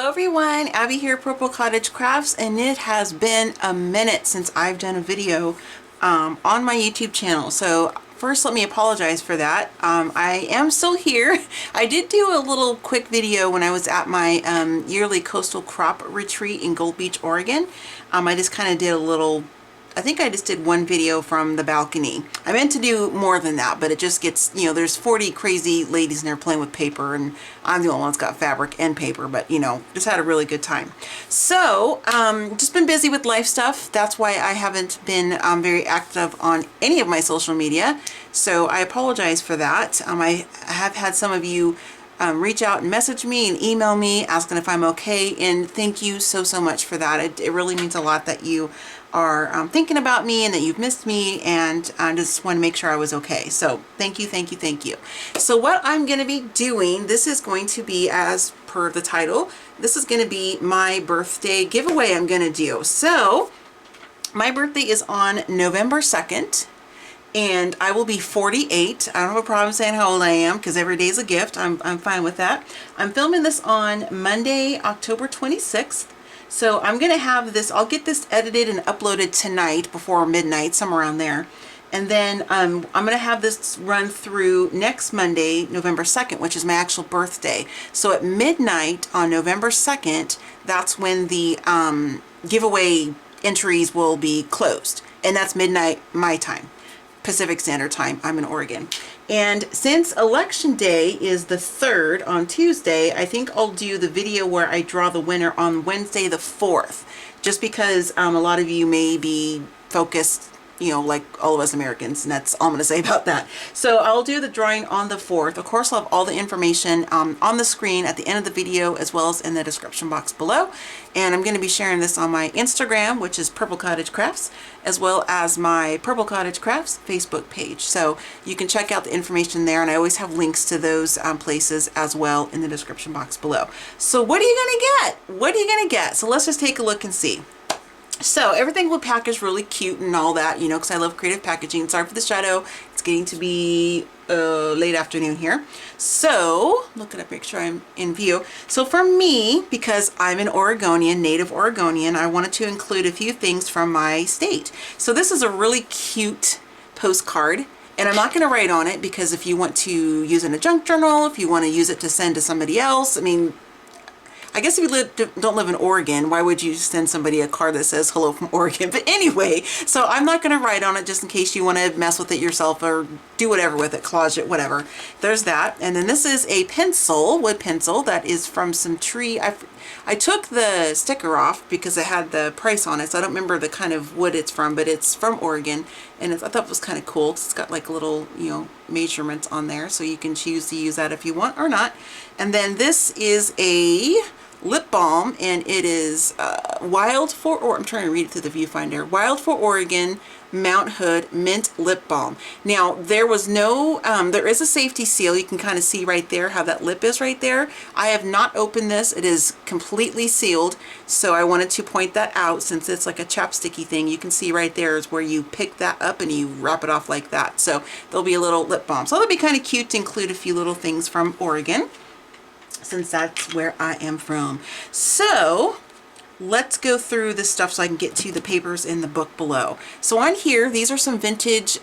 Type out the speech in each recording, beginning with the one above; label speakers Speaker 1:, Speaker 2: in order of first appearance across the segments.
Speaker 1: everyone, Abby here, Purple Cottage Crafts, and it has been a minute since I've done a video on my YouTube channel. So first let me apologize for that. I am still here. I did do a little quick video when I was at my yearly coastal crop retreat in Gold Beach, Oregon. I just kind of did a little, I think I just did one video from the balcony. I meant to do more than that, but it just gets, you know, there's 40 crazy ladies in there playing with paper, and I'm the only one that's got fabric and paper, but, you know, just had a really good time. So, just been busy with life stuff. That's why I haven't been very active on any of my social media. So I apologize for that. I have had some of you reach out and message me and email me asking if I'm okay, and thank you so much for that. It really means a lot that you are thinking about me and that you've missed me, and I just want to make sure I was okay. So thank you. So what I'm going to be doing, this is going to be, as per the title, this is going to be my birthday giveaway I'm going to do. So my birthday is on November 2nd. And I will be 48. I don't have a problem saying how old I am because every day is a gift. I'm fine with that. I'm filming this on Monday, October 26th. So I'm going to have this, I'll get this edited and uploaded tonight before midnight, somewhere around there. And then I'm going to have this run through next Monday, November 2nd, which is my actual birthday. So at midnight on November 2nd, that's when the giveaway entries will be closed. And that's midnight my time. Pacific Standard Time. I'm in Oregon. And since election day is the 3rd on Tuesday, I think I'll do the video where I draw the winner on Wednesday the 4th, just because a lot of you may be focused, you know, like all of us Americans, and that's all I'm going to say about that. So I'll do the drawing on the 4th. Of course, I'll have all the information on the screen at the end of the video, as well as in the description box below. And I'm going to be sharing this on my Instagram, which is Purple Cottage Crafts, as well as my Purple Cottage Crafts Facebook page. So you can check out the information there, and I always have links to those places as well in the description box below. So what are you going to get? What are you going to get? So let's just take a look and see. So everything will package really cute and all that, you know, because I love creative packaging. Sorry for the shadow. It's getting to be late afternoon here. So look at it, make sure I'm in view. So for me, because I'm an Oregonian, native Oregonian, I wanted to include a few things from my state. So this is a really cute postcard. And I'm not going to write on it because if you want to use it in a junk journal, if you want to use it to send to somebody else, I mean, I guess if you don't live in Oregon, why would you send somebody a card that says hello from Oregon? But anyway, so I'm not going to write on it just in case you want to mess with it yourself or do whatever with it, collage it, whatever. There's that. And then this is a pencil, wood pencil, that is from some tree. I took the sticker off because it had the price on it, so I don't remember the kind of wood it's from, but it's from Oregon. And I thought it was kind of cool because it's got like little, you know, measurements on there, so you can choose to use that if you want or not. And then this is a lip balm, and it is Wild for, or I'm trying to read it through the viewfinder, Wild for Oregon Mount Hood Mint Lip Balm. Now there was no, there is a safety seal. You can kind of see right there how that lip is right there. I have not opened this. It is completely sealed, so I wanted to point that out since it's like a chapsticky thing. You can see right there is where you pick that up and you wrap it off like that. So there'll be a little lip balm. So that'll be kind of cute to include a few little things from Oregon, since that's where I am from. So let's go through this stuff so I can get to the papers in the book below. So on here, these are some vintage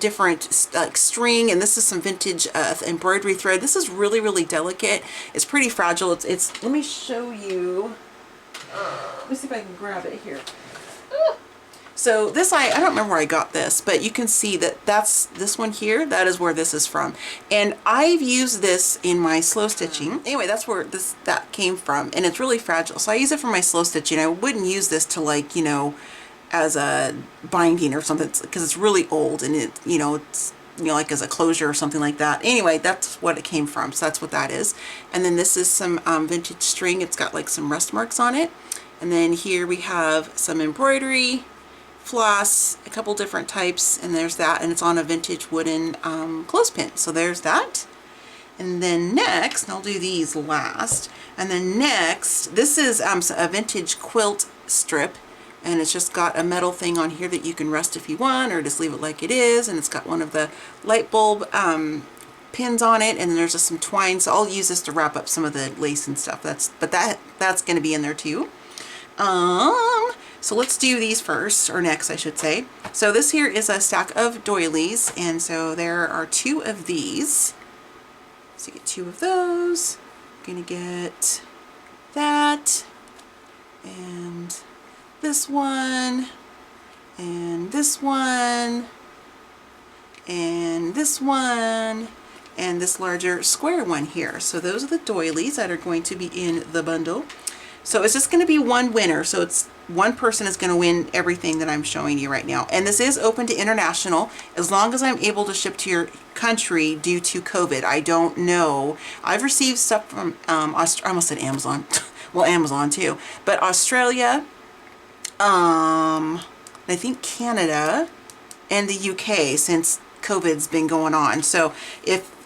Speaker 1: different like string, and this is some vintage embroidery thread. This is really delicate. It's pretty fragile. It's let me show you. Let me see if I can grab it here. So this, I don't remember where I got this, but you can see that that's this one here. That is where this is from. And I've used this in my slow stitching. Anyway, that's where that came from. And it's really fragile. So I use it for my slow stitching. I wouldn't use this to, like, you know, as a binding or something, because it's really old and it, you know, it's, you know, like as a closure or something like that. Anyway, that's what it came from. So that's what that is. And then this is some vintage string. It's got like some rust marks on it. And then here we have some embroidery, floss, a couple different types, and there's that, and it's on a vintage wooden clothespin. So there's that. And then next, and I'll do these last, and then next, this is a vintage quilt strip, and it's just got a metal thing on here that you can rust if you want, or just leave it like it is, and it's got one of the light bulb pins on it, and then there's just some twine. So I'll use this to wrap up some of the lace and stuff. That's going to be in there too. So let's do these first, or next I should say. So this here is a stack of doilies, and so there are 2 of these. So you get 2 of those. I'm gonna get that, and this one, and this one, and this one, and this larger square one here. So those are the doilies that are going to be in the bundle. So it's just going to be one winner. So it's one person is going to win everything that I'm showing you right now. And this is open to international as long as I'm able to ship to your country due to COVID. I don't know. I've received stuff from, I almost said Amazon. Well, Amazon too. But Australia, I think Canada, and the UK since COVID's been going on. So if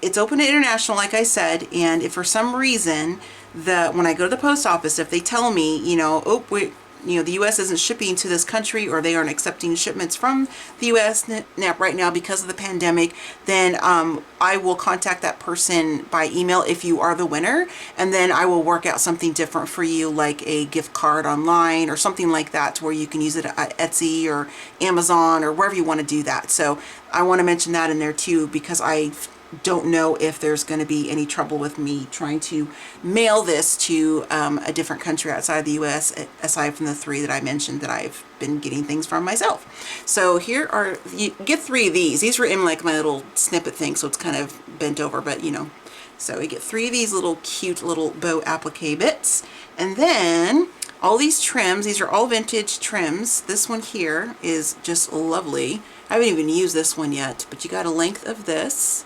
Speaker 1: it's open to international, like I said, and if for some reason when I go to the post office, if they tell me, you know, oh, the U.S. isn't shipping to this country, or they aren't accepting shipments from the U.S. right now because of the pandemic, then I will contact that person by email if you are the winner, and then I will work out something different for you, like a gift card online or something like that, to where you can use it at Etsy or Amazon or wherever you want to do that. So I want to mention that in there too, because I don't know if there's going to be any trouble with me trying to mail this to a different country outside the US, aside from the 3 that I mentioned that I've been getting things from myself. So here are, you get 3 of these. These were in like my little snippet thing, so it's kind of bent over, but you know. So we get 3 of these little cute little bow applique bits. And then all these trims, these are all vintage trims. This one here is just lovely. I haven't even used this one yet, but you got a length of this.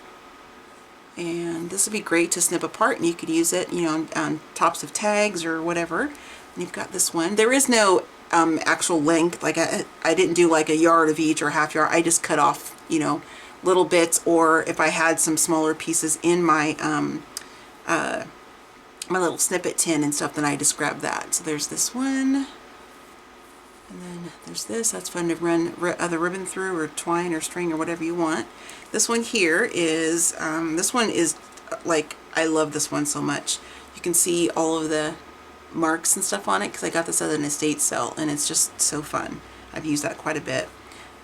Speaker 1: And this would be great to snip apart, and you could use it, you know, on tops of tags or whatever. And you've got this one. There is no actual length. Like I didn't do like a yard of each or a half yard. I just cut off, you know, little bits, or if I had some smaller pieces in my my little snippet tin and stuff, then I just grabbed that. So there's this one. And then there's this. That's fun to run other ribbon through, or twine or string or whatever you want. This one here is, like, I love this one so much. You can see all of the marks and stuff on it because I got this at an estate sale, and it's just so fun. I've used that quite a bit.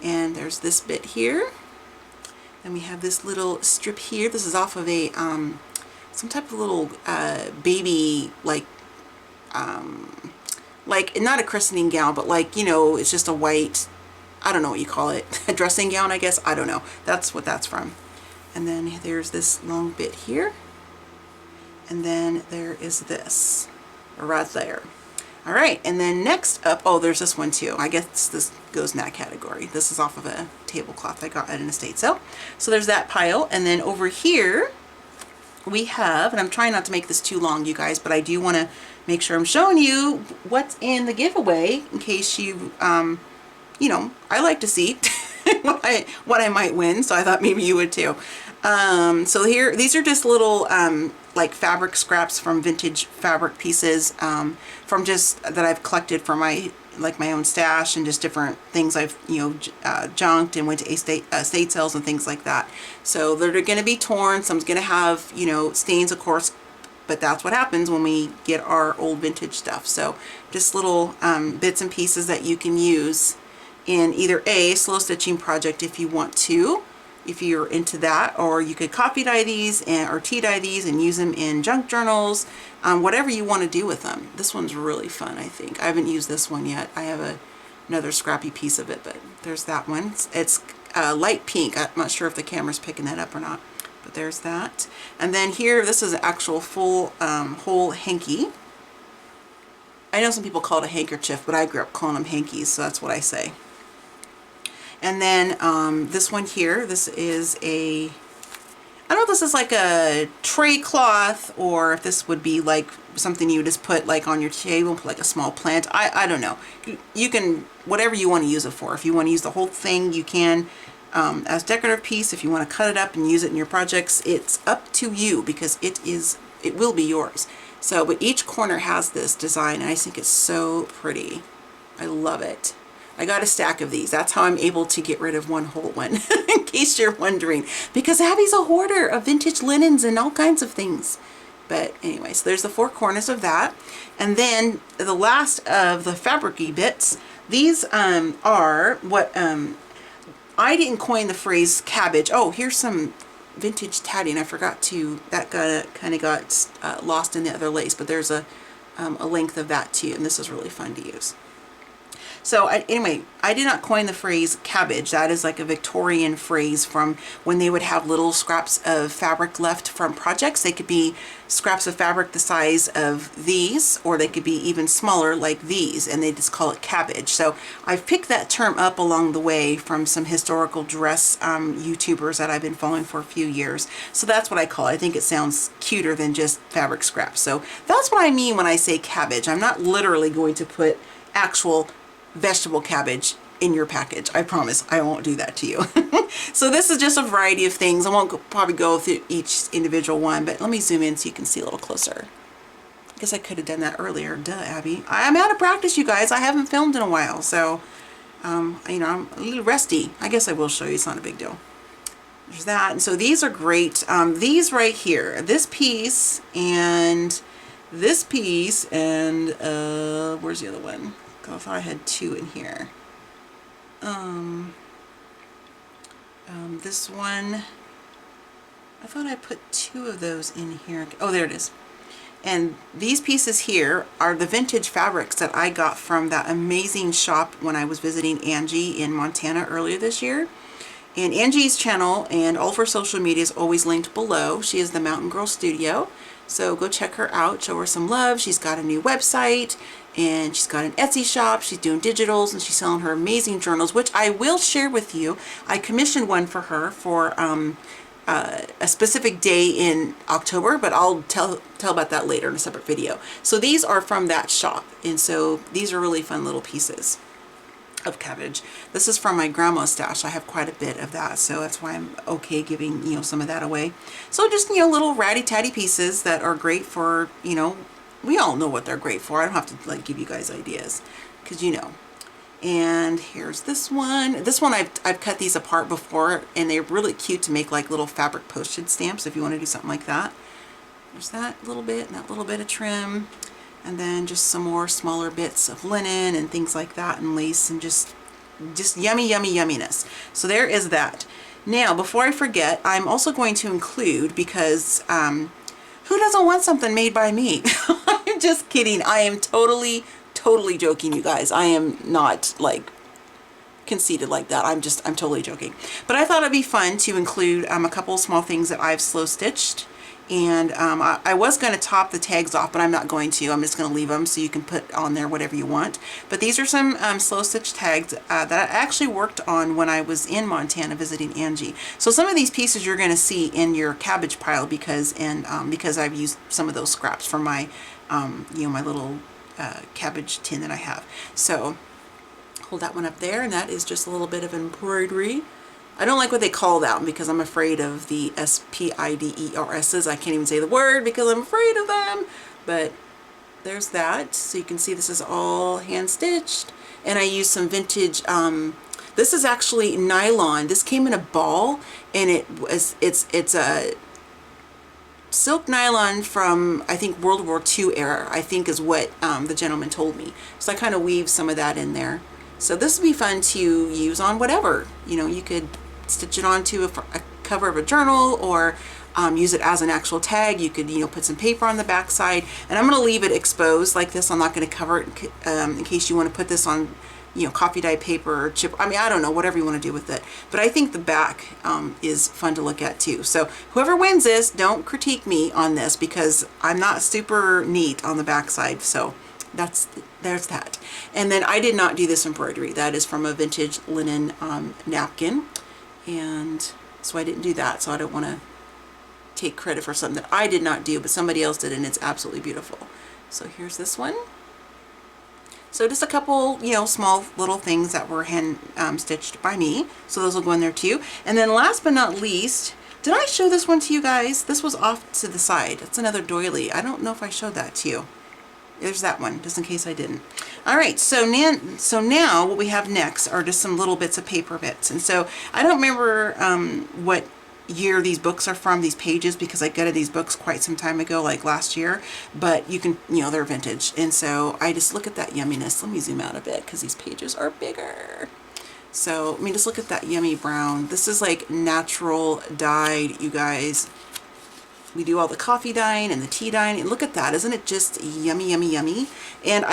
Speaker 1: And there's this bit here. And we have this little strip here. This is off of a, some type of little baby, like not a christening gown, but like, you know, it's just a white, I don't know what you call it, a dressing gown, I guess. I don't know. That's what that's from. And then there's this long bit here. And then there is this right there. All right, and then next up, oh, there's this one too. I guess this goes in that category. This is off of a tablecloth I got at an estate sale. So there's that pile. And then over here we have, and I'm trying not to make this too long, you guys, but I do want to make sure I'm showing you what's in the giveaway in case you, you know, I like to see what I might win, so I thought maybe you would too. So here, these are just little like fabric scraps from vintage fabric pieces from just that I've collected for my own stash, and just different things I've, you know, junked and went to estate sales and things like that. So they're going to be torn. Some's going to have, you know, stains, of course, but that's what happens when we get our old vintage stuff. So just little bits and pieces that you can use in either a slow stitching project if you want to, if you're into that, or you could copy dye these or tea dye these and use them in junk journals, whatever you want to do with them. This one's really fun, I think. I haven't used this one yet. I have another scrappy piece of it, but there's that one. It's light pink. I'm not sure if the camera's picking that up or not, but there's that. And then here, this is an actual full whole hanky. I know some people call it a handkerchief, but I grew up calling them hankies, so that's what I say. And then this one here, this is a, I don't know if this is like a tray cloth, or if this would be like something you just put like on your table, put like a small plant. I don't know. You can, whatever you want to use it for. If you want to use the whole thing, you can. As decorative piece, if you want to cut it up and use it in your projects, it's up to you, because it will be yours. So, but each corner has this design, and I think it's so pretty. I love it. I got a stack of these. That's how I'm able to get rid of one whole one, in case you're wondering. Because Abby's a hoarder of vintage linens and all kinds of things. But anyway, so there's the 4 corners of that. And then the last of the fabric-y bits, these are what, I didn't coin the phrase cabbage. Oh, here's some vintage tatting. I forgot to, that kind of got lost in the other lace, but there's a length of that too, and this is really fun to use. So anyway, I did not coin the phrase cabbage. That is like a Victorian phrase from when they would have little scraps of fabric left from projects. They could be scraps of fabric the size of these, or they could be even smaller like these, and they just call it cabbage. So I've picked that term up along the way from some historical dress YouTubers that I've been following for a few years. So that's what I call it. I think it sounds cuter than just fabric scraps. So that's what I mean when I say cabbage. I'm not literally going to put actual vegetable cabbage in your package. I promise I won't do that to you. So this is just a variety of things. I won't probably go through each individual one, but let me zoom in so you can see a little closer. I guess I could have done that earlier. Duh, Abby. I'm out of practice, you guys. I haven't filmed in a while, so you know, I'm a little rusty. I guess I will show you. It's not a big deal. There's that. And so these are great. These right here, this piece and this piece and where's the other one? I thought I had 2 in here. This one, I thought I put 2 of those in here. Oh, there it is. And these pieces here are the vintage fabrics that I got from that amazing shop when I was visiting Angie in Montana earlier this year. And Angie's channel and all of her social media is always linked below. She is the Mountain Girl Studio. So go check her out, show her some love. She's got a new website and she's got an Etsy shop. She's doing digitals and she's selling her amazing journals, which I will share with you. I commissioned one for her for a specific day in October, but I'll tell about that later in a separate video. So these are from that shop, and so these are really fun little pieces of cabbage. This is from my grandma's stash. I have quite a bit of that, so that's why I'm okay giving, you know, some of that away. So just, you know, little ratty-tatty pieces that are great for, you know, we all know what they're great for. I don't have to like give you guys ideas, because you know. And here's this one. This one I've cut these apart before, and they're really cute to make like little fabric postage stamps if you want to do something like that. There's that little bit and that little bit of trim. And then just some more smaller bits of linen and things like that, and lace, and just yummy, yummy, yumminess. So there is that. Now, before I forget, I'm also going to include, because who doesn't want something made by me? I'm just kidding. I am totally joking, you guys. I am not like conceited like that. I'm totally joking. But I thought it'd be fun to include a couple small things that I've slow stitched. And I was going to top the tags off, but I'm not going to. I'm just going to leave them so you can put on there whatever you want. But these are some slow stitch tags that I actually worked on when I was in Montana visiting Angie. So some of these pieces you're going to see in your cabbage pile because I've used some of those scraps from my you know, my little cabbage tin that I have. So hold that one up there, and that is just a little bit of embroidery. I don't like what they call that one because I'm afraid of the SPIDERS's. I can't even say the word because I'm afraid of them. But there's that. So you can see this is all hand stitched. And I used some vintage, this is actually nylon. This came in a ball, and it's a silk nylon from, I think, World War II era, I think is what the gentleman told me. So I kind of weaved some of that in there. So this would be fun to use on whatever. You know, you could stitch it onto a cover of a journal, or use it as an actual tag. You could, you know, put some paper on the back side. And I'm going to leave it exposed like this. I'm not going to cover it in case you want to put this on, you know, coffee dye paper or chip. I mean, I don't know, whatever you want to do with it. But I think the back is fun to look at too. So whoever wins this, don't critique me on this because I'm not super neat on the back side. So there's that. And then I did not do this embroidery. That is from a vintage linen napkin. And so I didn't do that. So I don't want to take credit for something that I did not do, but somebody else did, and it's absolutely beautiful. So here's this one. So just a couple, you know, small little things that were hand stitched by me. So those will go in there too. And then last but not least, did I show this one to you guys? This was off to the side. It's another doily. I don't know if I showed that to you. there's that one, just in case I didn't. All right, so now what we have next are just some little bits of paper bits. And so I don't remember what year these books are from, these pages, because I gutted these books quite some time ago, like last year, but you can, you know, they're vintage. And so I just look at that yumminess. Let me zoom out a bit because these pages are bigger. So I mean, just look at that yummy brown. This is like natural dyed, you guys. We do all the coffee dyeing and the tea dyeing, and look at that. Isn't it just yummy, yummy, yummy? And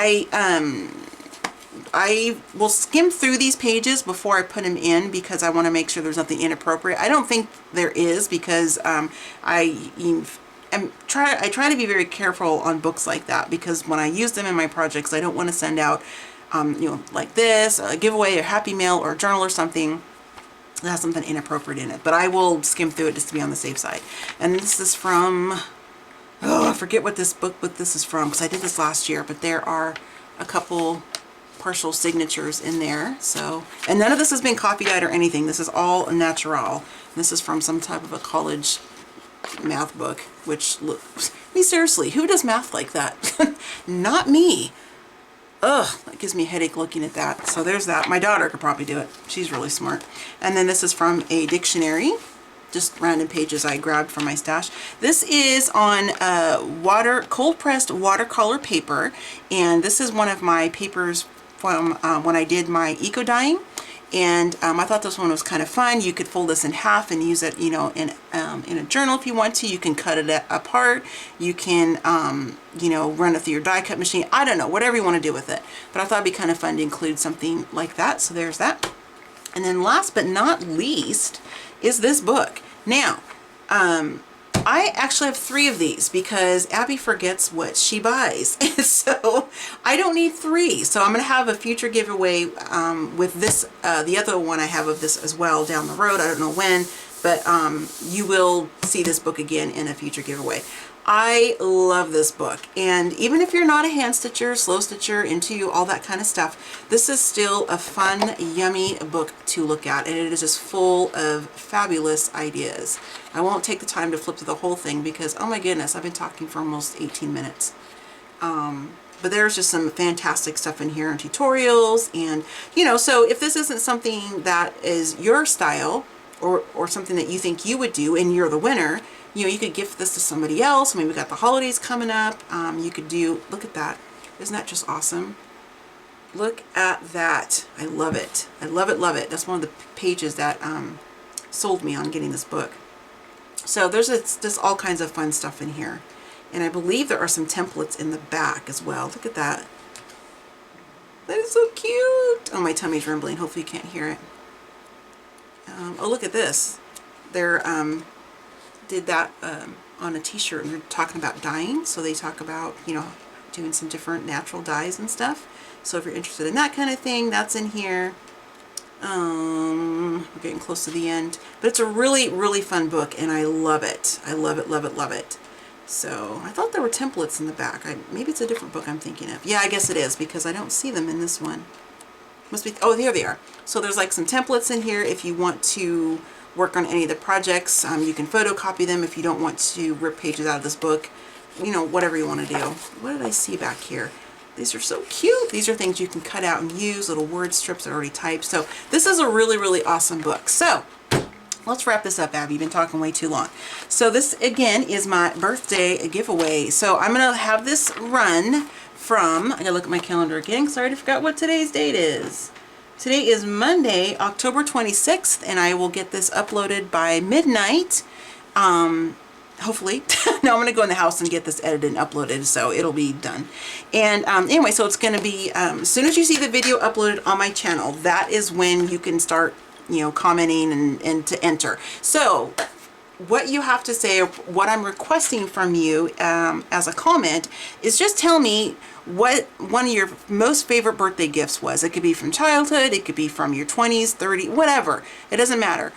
Speaker 1: I will skim through these pages before I put them in because I want to make sure there's nothing inappropriate. I don't think there is, because I try to be very careful on books like that, because when I use them in my projects, I don't want to send out you know, like this, a giveaway, a happy mail, or a journal or something that has something inappropriate in it. But I will skim through it just to be on the safe side. And this is from, oh, I forget what this is from, because I did this last year, but there are a couple partial signatures in there. So, and none of this has been coffee dyed or anything. This is all natural. This is from some type of a college math book, which, look, I mean, seriously, who does math like that? Not me. Ugh, that gives me a headache looking at that. So there's that. My daughter could probably do it. She's really smart. And then this is from a dictionary. Just random pages I grabbed from my stash. This is on cold pressed watercolor paper. And this is one of my papers from when I did my eco dyeing. And I thought this one was kind of fun. You could fold this in half and use it, you know, in a journal if you want to. You can cut it apart. You can, you know, run it through your die cut machine. I don't know, whatever you want to do with it. But I thought it'd be kind of fun to include something like that. So there's that. And then last but not least is this book. Now, I actually have 3 of these because Abby forgets what she buys. So I don't need 3. So I'm going to have a future giveaway with this, the other one I have of this as well down the road. I don't know when, but you will see this book again in a future giveaway. I love this book, and even if you're not a hand stitcher, slow stitcher, into all that kind of stuff, this is still a fun, yummy book to look at, and it is just full of fabulous ideas. I won't take the time to flip through the whole thing because, oh my goodness, I've been talking for almost 18 minutes. But there's just some fantastic stuff in here and tutorials, and, you know, so if this isn't something that is your style or something that you think you would do and you're the winner, you know, you could gift this to somebody else. I mean, we got the holidays coming up. You could do, look at that. Isn't that just awesome? Look at that. I love it. I love it, love it. That's one of the pages that sold me on getting this book. So there's just all kinds of fun stuff in here. And I believe there are some templates in the back as well. Look at that. That is so cute. Oh, my tummy's rumbling. Hopefully you can't hear it. Oh, look at this. They're did that on a t-shirt, and they're talking about dyeing. So they talk about, you know, doing some different natural dyes and stuff. So if you're interested in that kind of thing, that's in here. We're getting close to the end, but it's a really, really fun book, and I love it. I love it, love it, love it. So I thought there were templates in the back. Maybe it's a different book I'm thinking of. Yeah, I guess it is, because I don't see them in this one. Must be, oh, here they are. So there's like some templates in here if you want to work on any of the projects. You can photocopy them if you don't want to rip pages out of this book. You know, whatever you want to do. What did I see back here? These are so cute. These are things you can cut out and use, little word strips that are already typed. So this is a really, really awesome book. So let's wrap this up, Abby. You've been talking way too long. So this, again, is my birthday giveaway. So I'm going to have this run from, I got to look at my calendar again because I already forgot what today's date is. Today is Monday, October 26th, and I will get this uploaded by midnight, hopefully. No, I'm going to go in the house and get this edited and uploaded, so it'll be done. And anyway, so it's going to be, as soon as you see the video uploaded on my channel, that is when you can start, you know, commenting and to enter. So what you have to say, or what I'm requesting from you as a comment, is just tell me what one of your most favorite birthday gifts was. It could be from childhood, it could be from your 20s, 30s, whatever. It doesn't matter.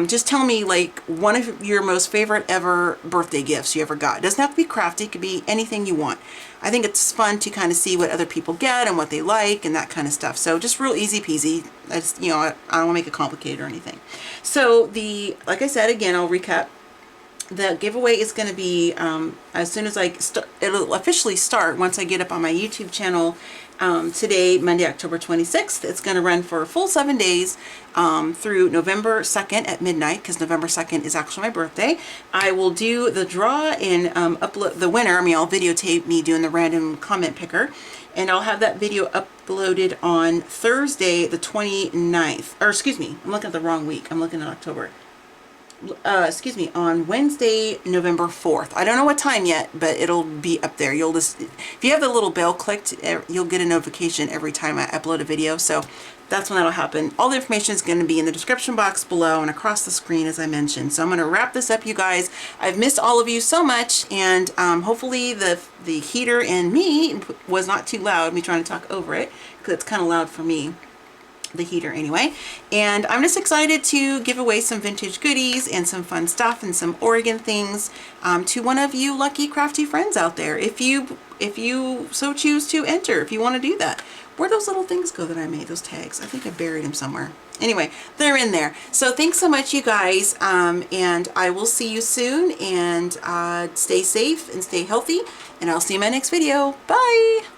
Speaker 1: Just tell me like one of your most favorite ever birthday gifts you ever got. It doesn't have to be crafty, it could be anything you want. I think it's fun to kind of see what other people get and what they like and that kind of stuff. So just real easy peasy. I just, you know, I don't want to make it complicated or anything. So like I said, again, I'll recap. The giveaway is going to be as soon as it'll officially start once I get up on my YouTube channel today, Monday, October 26th. It's going to run for a full 7 days through November 2nd at midnight, because November 2nd is actually my birthday. I will do the draw and upload the winner. I mean, I'll videotape me doing the random comment picker, and I'll have that video uploaded on Thursday the 29th. Or excuse me, I'm looking at the wrong week. I'm looking at October. Excuse me, on Wednesday, November 4th. I don't know what time yet, but it'll be up there. You'll just, if you have the little bell clicked, you'll get a notification every time I upload a video. So that's when that'll happen. All the information is going to be in the description box below and across the screen, as I mentioned. So I'm going to wrap this up, you guys. I've missed all of you so much, and hopefully the heater and me was not too loud, me trying to talk over it, because it's kind of loud for me. The heater anyway. And I'm just excited to give away some vintage goodies and some fun stuff and some Oregon things to one of you lucky crafty friends out there, if you so choose to enter, if you want to do that. Where'd those little things go that I made, those tags? I think I buried them somewhere. Anyway, they're in there. So thanks so much, you guys, and I will see you soon, and stay safe and stay healthy, and I'll see you in my next video. Bye!